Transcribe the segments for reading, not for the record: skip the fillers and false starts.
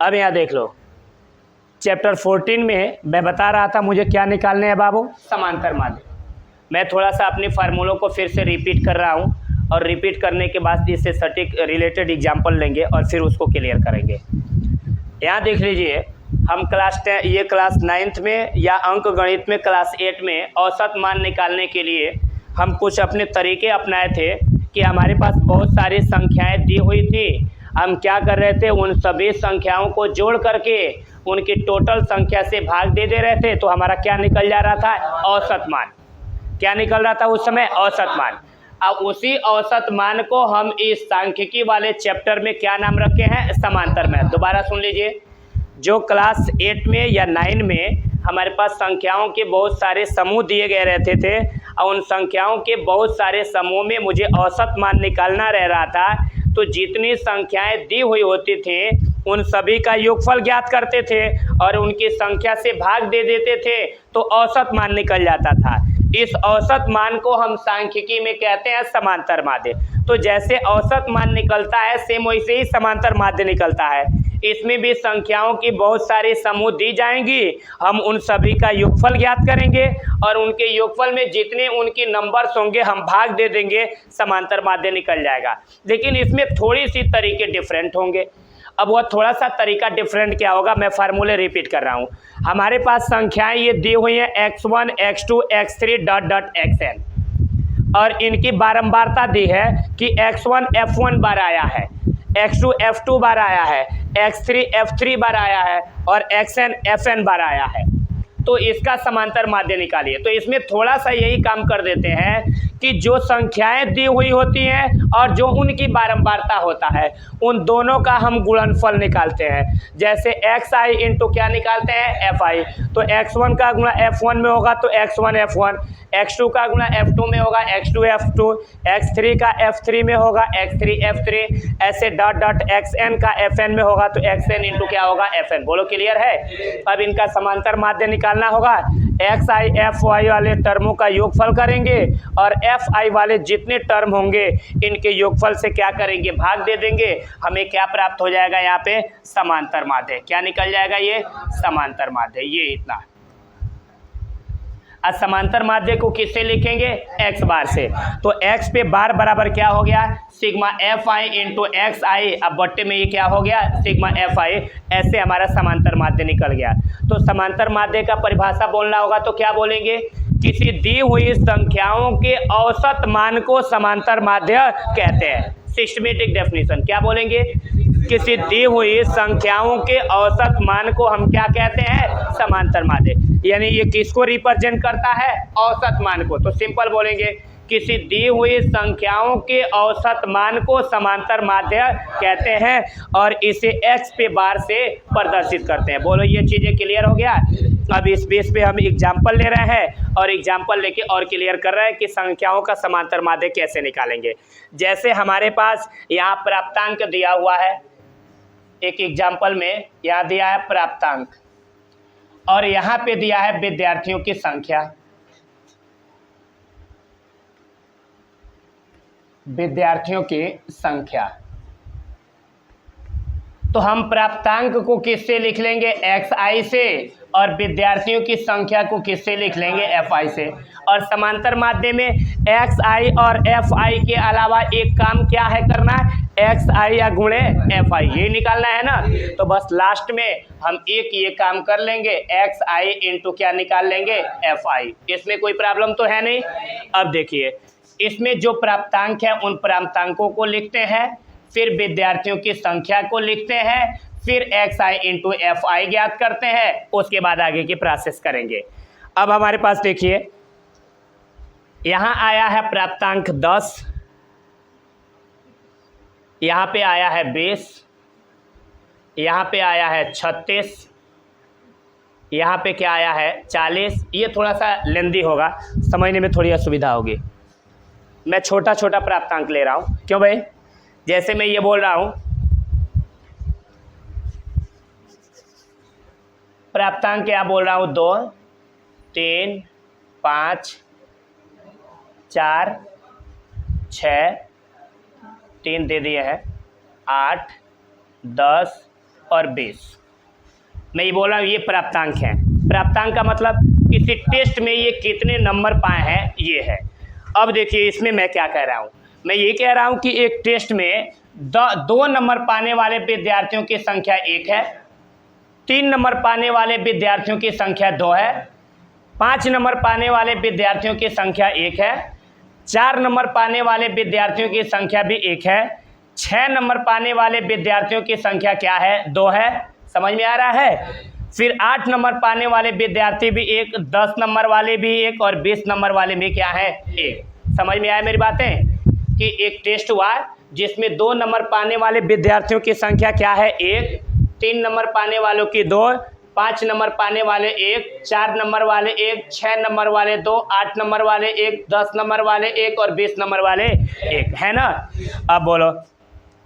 अब यहाँ देख लो, चैप्टर 14 में मैं बता रहा था मुझे क्या निकालने हैं बाबू, समांतर माध्य। मैं थोड़ा सा अपने फार्मूलों को फिर से रिपीट कर रहा हूँ और रिपीट करने के बाद इससे सटीक रिलेटेड एग्जाम्पल लेंगे और फिर उसको क्लियर करेंगे। यहाँ देख लीजिए, हम ये क्लास 9th में या अंक गणित में क्लास 8 में औसत मान निकालने के लिए हम कुछ अपने तरीके अपनाए थे कि हमारे पास बहुत सारी संख्याएं दी हुई थी। हम क्या कर रहे थे, उन सभी संख्याओं को जोड़ करके उनकी टोटल संख्या से भाग दे रहे थे, तो हमारा क्या निकल जा रहा था, औसत मान। क्या निकल रहा था उस समय, औसत मान। अब उसी औसत मान को हम इस सांख्यिकी वाले चैप्टर में क्या नाम रखे हैं, समांतर मैथ। दोबारा सुन लीजिए, जो क्लास 8 में या 9 में हमारे पास संख्याओं के बहुत सारे समूह दिए गए रहते थे और उन संख्याओं के बहुत सारे समूह में मुझे औसत मान निकालना रह रहा था, तो जितनी संख्याएं दी हुई होती थी उन सभी का योगफल ज्ञात करते थे और उनकी संख्या से भाग दे देते थे, तो औसत मान निकल जाता था। इस औसत मान को हम सांख्यिकी में कहते हैं समांतर माध्य। तो जैसे औसत मान निकलता है सेम वैसे ही समांतर माध्य निकलता है। इसमें भी संख्याओं की बहुत सारी समूह दी जाएंगी, हम उन सभी का योगफल ज्ञात करेंगे और उनके योगफल में जितने उनके नंबर्स होंगे हम भाग दे देंगे, समांतर माध्य निकल जाएगा। लेकिन इसमें थोड़ी सी तरीके डिफरेंट होंगे। अब वह थोड़ा सा तरीका डिफरेंट क्या होगा, मैं फार्मूले रिपीट कर रहा हूँ। हमारे पास संख्याएं ये दी हुई हैं x1 x2 x3 dot dot xn और इनकी बारंबारता दी है कि x1 f1 बार आया है, x2 f2 बार आया है, x3 f3 बार आया है और xn fn बार आया है। तो इसका समांतर माध्य निकालिए। तो इसमें थोड़ा सा यही काम कर देते हैं कि जो संख्याएं दी हुई होती हैं और जो उनकी बारंबारता होता है उन दोनों का हम गुणनफल निकालते हैं। जैसे xi इंटू क्या निकालते हैं, fi। तो x1 का गुणा f1 में होगा तो x1 f1, x2 का गुणा f2 में होगा x2 f2, x3 का f3 में होगा x3 f3, ऐसे डॉट डॉट xn का fn में होगा तो xn इंटू क्या होगा, fn। बोलो क्लियर है। अब इनका समांतर माध्य निकालना होगा। xi fy वाले टर्मों का योगफल करेंगे और fi वाले जितने टर्म होंगे इनके योगफल से क्या करेंगे, भाग दे देंगे। हमें क्या प्राप्त हो जाएगा, यहाँ पे समांतर माध्य। क्या निकल जाएगा, ये समांतर माध्य। ये इतना। अब समांतर माध्य को किससे लिखेंगे, x बार से। तो x पे बार बराबर क्या हो गया, सिग्मा fi इंटू एक्स आई। अब बट्टे में ये क्या हो गया, सिग्मा fi। ऐसे हमारा समांतर माध्य निकल गया। तो समांतर माध्य का परिभाषा बोलना होगा तो क्या बोलेंगे, किसी दी हुई संख्याओं के औसत मान को समांतर माध्य कहते हैं। सिस्टमेटिक डेफिनेशन क्या बोलेंगे, किसी दी हुई संख्याओं के औसत मान को हम क्या कहते हैं, समांतर माध्य। यानी ये किसको रिप्रेजेंट करता है, औसत मान को। तो सिंपल बोलेंगे, किसी दी हुई संख्याओं के औसत मान को समांतर माध्य कहते हैं और इसे x पे बार से प्रदर्शित करते हैं। बोलो ये चीजें क्लियर हो गया। अब इस बेस पे हम एग्जाम्पल ले रहे हैं और एग्जाम्पल लेके और क्लियर कर रहे हैं कि संख्याओं का समांतर माध्य कैसे निकालेंगे। जैसे हमारे पास यहाँ प्राप्तांक दिया हुआ है, एक एग्जाम्पल में यहाँ दिया है प्राप्तांक और यहाँ पे दिया है विद्यार्थियों की संख्या। विद्यार्थियों की संख्या, तो हम प्राप्तांक को किससे लिख लेंगे, xi से, और विद्यार्थियों की संख्या को किससे लिख लेंगे, fi से। और समांतर माध्य में xi और fi के अलावा एक काम क्या है करना है, xi या गुणे fi, ये निकालना है ना। तो बस लास्ट में हम एक ये काम कर लेंगे, xi इंटू क्या निकाल लेंगे, fi। इसमें कोई प्रॉब्लम तो है नहीं। अब देखिए, इसमें जो प्राप्तांक है उन प्राप्तांकों को लिखते हैं, फिर विद्यार्थियों की संख्या को लिखते हैं, फिर xi इंटू fi ज्ञात करते हैं, उसके बाद आगे की प्रोसेस करेंगे। अब हमारे पास देखिए, यहाँ आया है प्राप्तांक 10, यहाँ पे आया है 20, यहाँ पे आया है 36, यहाँ पे क्या आया है 40। ये थोड़ा सा लेंदी होगा, समझने में थोड़ी असुविधा होगी। मैं छोटा छोटा प्राप्तांक ले रहा हूँ, क्यों भाई, जैसे मैं ये बोल रहा हूँ प्राप्तांक क्या बोल रहा हूँ, 2 3 5 4 6, 3 दे दिए हैं, 8 10 और 20। मैं ये बोल रहा हूँ ये प्राप्तांक है। प्राप्तांक का मतलब किसी टेस्ट में ये कितने नंबर पाए हैं ये है। अब देखिए इसमें मैं क्या कह रहा हूँ, मैं ये कह रहा हूँ कि एक टेस्ट में 2 नंबर पाने वाले विद्यार्थियों की संख्या 1 है, 3 नंबर पाने वाले विद्यार्थियों की संख्या 2 है, 5 नंबर पाने वाले विद्यार्थियों की संख्या 1 है, 4 नंबर पाने वाले विद्यार्थियों की संख्या भी 1 है, 6 नंबर पाने वाले विद्यार्थियों की संख्या क्या है, 2 है। समझ में आ रहा है। फिर 8 नंबर पाने वाले विद्यार्थी भी 1, 10 नंबर वाले भी 1 और 20 नंबर वाले भी क्या है, 1। समझ में आया मेरी बातें कि एक टेस्ट हुआ जिसमें 2 नंबर पाने वाले विद्यार्थियों की संख्या क्या है, 1, 3 नंबर पाने वालों की 2, 5 नंबर पाने वाले 1, 4 नंबर वाले 1, 6 नंबर वाले 2, 8 नंबर वाले 1, 10 नंबर वाले 1 और 20 नंबर वाले 1, है ना। अब बोलो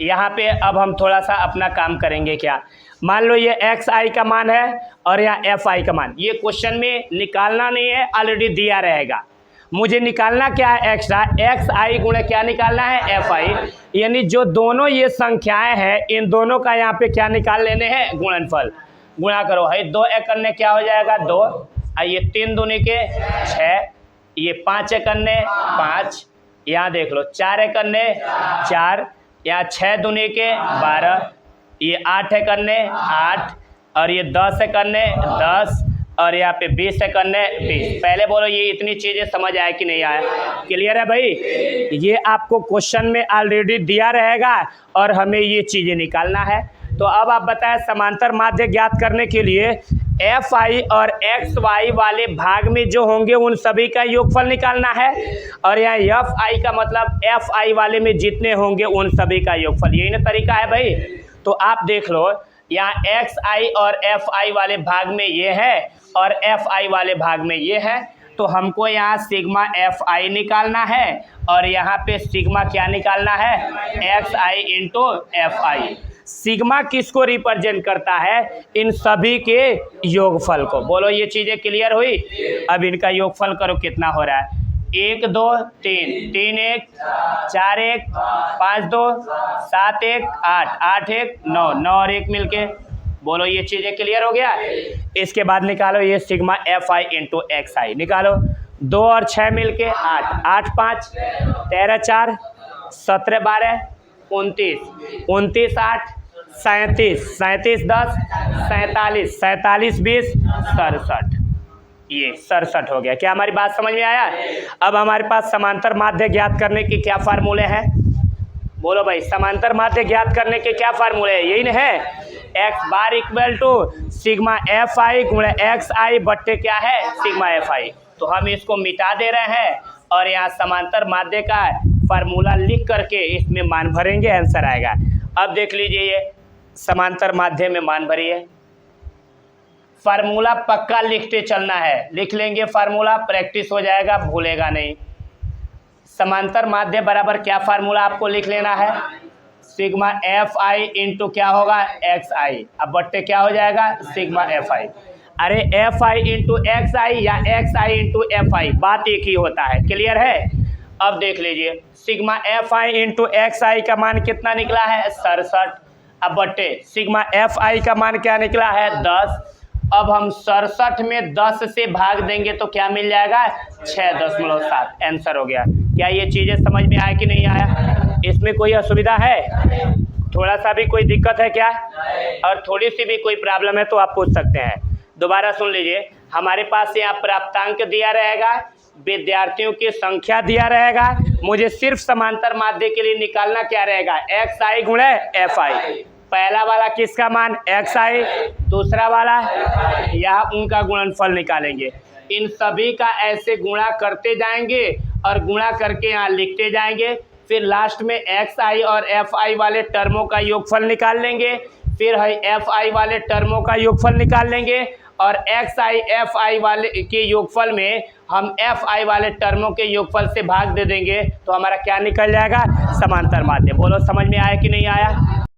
यहाँ पे अब हम थोड़ा सा अपना काम करेंगे। क्या मान लो ये एक्स आई का मान है और यहाँ एफ आई का मान, ये क्वेश्चन में निकालना नहीं है, ऑलरेडी दिया रहेगा। मुझे निकालना क्या है, एक्स आई गुणे क्या निकालना है, एफ आई। यानी जो दोनों ये संख्याएं हैं इन दोनों का यहाँ पे क्या निकाल लेने हैं, गुणनफल। गुणा करो है 2 एक करने क्या हो जाएगा 2, ये 3 दूनी के 6, ये 5 एक करने 5, यहाँ देख लो 4 एक करने 4, यहाँ 6 दूनी के 12, ये 8 है करने 8 और ये 10 है करने 10 और यहाँ पे 20 है करने 20। पहले बोलो ये इतनी चीज़ें समझ आया कि नहीं आया, क्लियर है भाई। ये आपको क्वेश्चन में ऑलरेडी दिया रहेगा और हमें ये चीज़ें निकालना है। तो अब आप बताएं समांतर माध्य ज्ञात करने के लिए एफ आई और एक्स वाई वाले भाग में जो होंगे उन सभी का योगफल निकालना है और यहाँ एफ आई का मतलब एफ आई वाले में जितने होंगे उन सभी का योगफल। यही ना तरीका है भाई। तो आप देख लो यहाँ एक्स आई और एफ आई वाले भाग में ये है और एफ आई वाले भाग में ये है, तो हमको यहाँ सिग्मा एफ आई निकालना है और यहाँ पे सिग्मा क्या निकालना है, x I into F I. Sigma किसको रिप्रेजेंट करता है, इन सभी के योगफल को। बोलो ये चीज़ें क्लियर हुई। अब इनका योगफल करो कितना हो रहा है, 1 2 3, 3 1 4 1 5 2 7 1 8 8 1 9 9 और 1 मिलके। बोलो ये चीज़ें क्लियर हो गया। इसके बाद निकालो ये sigma F I into X I निकालो, 2 और 6 मिलके 8, 8 5 13 4 17 12 29, 29 8 37, 37 10 47, 47 20 67, ये 67 हो गया। क्या हमारी बात समझ में आया। अब हमारे पास समांतर माध्य ज्ञात करने के क्या फार्मूले हैं, बोलो भाई। समांतर माध्य ज्ञात करने के क्या फार्मूले हैं, यही ना है, x bar equal to sigma F i गुणे एक्स आई बट्टे क्या है, सिग्मा एफ आई। तो हम इसको मिटा दे रहे हैं और यहाँ समांतर माध्य का फार्मूला लिख करके इसमें मान भरेंगे, आंसर आएगा। अब देख लीजिए ये समांतर माध्य में मान भरिए। फार्मूला पक्का लिखते चलना है, लिख लेंगे फार्मूला, प्रैक्टिस हो जाएगा, भूलेगा नहीं। समांतर माध्य बराबर क्या फार्मूला आपको लिख लेना है, सिग्मा एफ आई इंटू क्या होगा, एक्स आई। अब बट्टे क्या हो जाएगा, सिग्मा एफ आई। अरे एफ आई इंटू एक्स आई या x I into F I, बात एक ही होता है, क्लियर है। अब देख लीजिए sigma F I into X I का मान कितना निकला है, 67। अब बट्टे सिग्मा एफ आई का मान क्या निकला है, 10। अब हम 67 में 10 से भाग देंगे तो क्या मिल जाएगा, 6.7, आंसर हो गया। क्या ये चीज़ें समझ में आया कि नहीं आया, इसमें कोई असुविधा है, थोड़ा सा भी कोई दिक्कत है क्या, और थोड़ी सी भी कोई प्रॉब्लम है तो आप पूछ सकते हैं। दोबारा सुन लीजिए, हमारे पास यहाँ प्राप्तांक दिया रहेगा, विद्यार्थियों की संख्या दिया रहेगा, मुझे सिर्फ समांतर माध्य के लिए निकालना क्या रहेगा, एक्स आई गुणे एफ आई। पहला वाला किसका मान, एक्स आई, दूसरा वाला यहाँ उनका गुणनफल निकालेंगे। इन सभी का ऐसे गुणा करते जाएंगे और गुणा करके यहाँ लिखते जाएंगे। फिर लास्ट में एक्स आई और एफ आई वाले टर्मों का योगफल निकाल लेंगे, फिर है एफ आई वाले टर्मों का योगफल निकाल लेंगे और एक्स आई एफ आई वाले के योगफल में हम एफ आई वाले टर्मों के योगफल से भाग दे देंगे तो हमारा क्या निकल जाएगा, समांतर माध्य। बोलो समझ में आया कि नहीं आया।